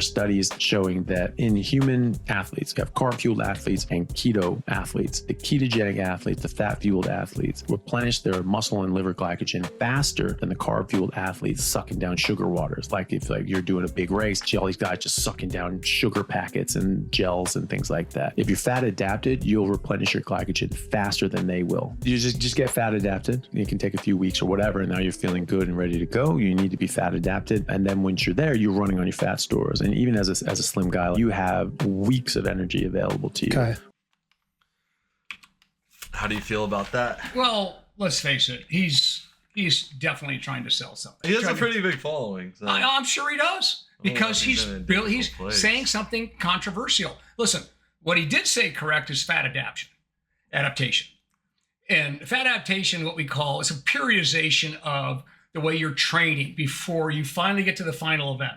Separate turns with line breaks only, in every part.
Studies showing that in human athletes, you have carb-fueled athletes and keto athletes. The ketogenic athletes, the fat-fueled athletes, replenish their muscle and liver glycogen faster than the carb-fueled athletes sucking down sugar waters. Like if you're doing a big race, see all these guys just sucking down sugar packets and gels and things like that. If you're fat adapted, you'll replenish your glycogen faster than they will. You just get fat adapted. It can take a few weeks or whatever, and now you're feeling good and ready to go. You need to be fat adapted, and then once you're there, you're running on your fat stores. And even as a slim guy, you have weeks of energy available to you.
Okay.
How do you feel about that?
Well, let's face it. He's definitely trying to sell something.
He has a pretty big following. So.
I'm sure he does, because he's saying something controversial. Listen, what he did say correct is fat adaptation. And fat adaptation, what we call, is a periodization of the way you're training before you finally get to the final event.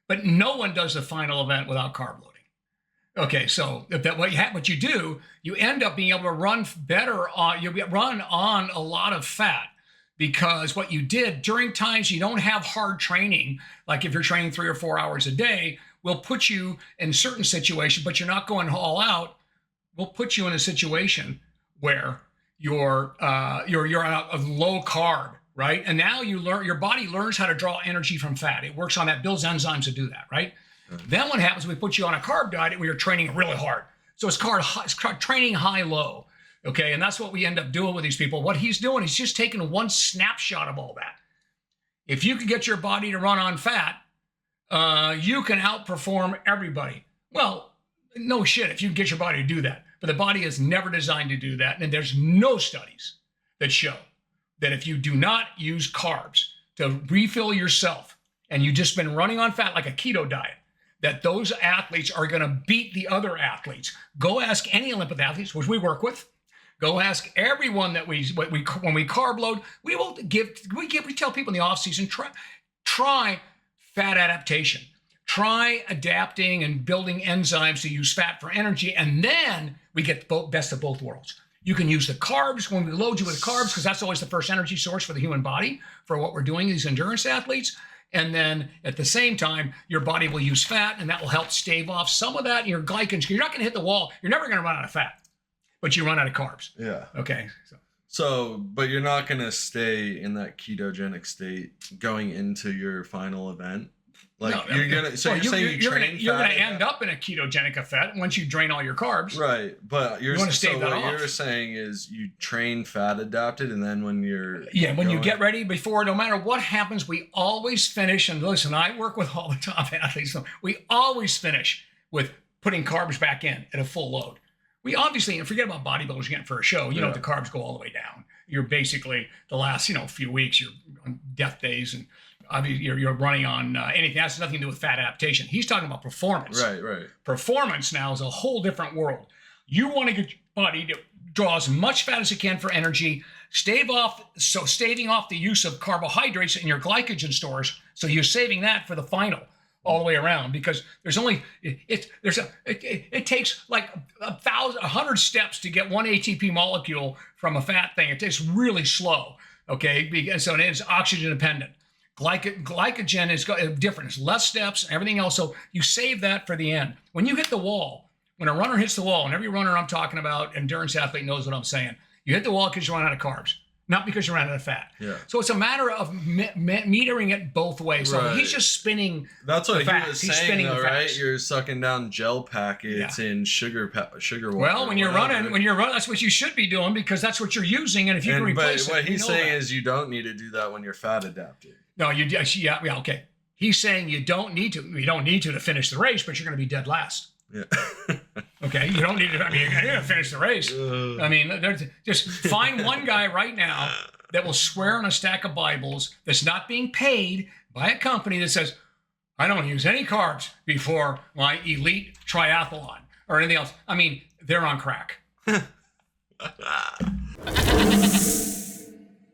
But no one does the final event without carb loading. Okay, so what you do, you end up being able to run better on, you'll run on a lot of fat, because what you did during times you don't have hard training, like if you're training 3 or 4 hours a day, will put you in certain situations, but you're not going all out. We'll put you in a situation where you're on a low carb, right? And now your body learns how to draw energy from fat. It works on that, builds enzymes to do that, right? Then what happens, we put you on a carb diet where you're training really hard. So it's training high-low, okay? And that's what we end up doing with these people. What he's doing, he's just taking one snapshot of all that. If you can get your body to run on fat, you can outperform everybody. Well, no shit if you can get your body to do that. But the body is never designed to do that. And there's no studies that show that if you do not use carbs to refill yourself and you've just been running on fat like a keto diet, that those athletes are going to beat the other athletes. Go ask any Olympic athletes, which we work with. Go ask everyone that when we carb load, we tell people in the off season, try fat adaptation. Try adapting and building enzymes to use fat for energy, and then we get the best of both worlds. You can use the carbs when we load you with carbs, because that's always the first energy source for the human body for what we're doing, these endurance athletes. And then at the same time, your body will use fat, and that will help stave off some of that in your glycogen. You're not going to hit the wall. You're never going to run out of fat, but you run out of carbs.
Yeah.
Okay.
So, but you're not going to stay in that ketogenic state going into your final event. Like no, you're gonna, so you're saying you're gonna end up in a ketogenic effect once you drain all your carbs. Right, but you want to
stave that off.
What you're saying is you train fat adapted, and then when you're
you get ready before, no matter what happens, we always finish. And listen, I work with all the top athletes, so we always finish with putting carbs back in at a full load. We obviously, and forget about bodybuilders getting for a show. You know, the carbs go all the way down. You're basically the last few weeks, you're on death days and. Obviously, you're running on anything. That has nothing to do with fat adaptation. He's talking about performance.
Right.
Performance now is a whole different world. You want to get your body to draw as much fat as it can for energy, staving off the use of carbohydrates in your glycogen stores. So you're saving that for the final all the way around, because it takes like 100 steps to get one ATP molecule from a fat thing. It takes really slow. Okay, so it's oxygen dependent. Glycogen is different. It's less steps and everything else. So you save that for the end. When you hit the wall, when a runner hits the wall, and every runner I'm talking about, endurance athlete knows what I'm saying, you hit the wall because you run out of carbs, not because you ran out of fat.
Yeah.
So it's a matter of metering it both ways. So he's just spinning.
That's what
he
was saying, though, right? You're sucking down gel packets in sugar water.
Well, when you're running, that's what you should be doing, because that's what you're using. And if you can replace it,
what he's saying is you don't need to do that when you're fat adapted.
No, okay. He's saying you don't need to. You don't need to finish the race, but you're going to be dead last.
Yeah.
Okay, you don't need to. I mean, you're going to finish the race. I mean, just find one guy right now that will swear on a stack of Bibles that's not being paid by a company that says, I don't use any carbs before my elite triathlon or anything else. I mean, they're on crack.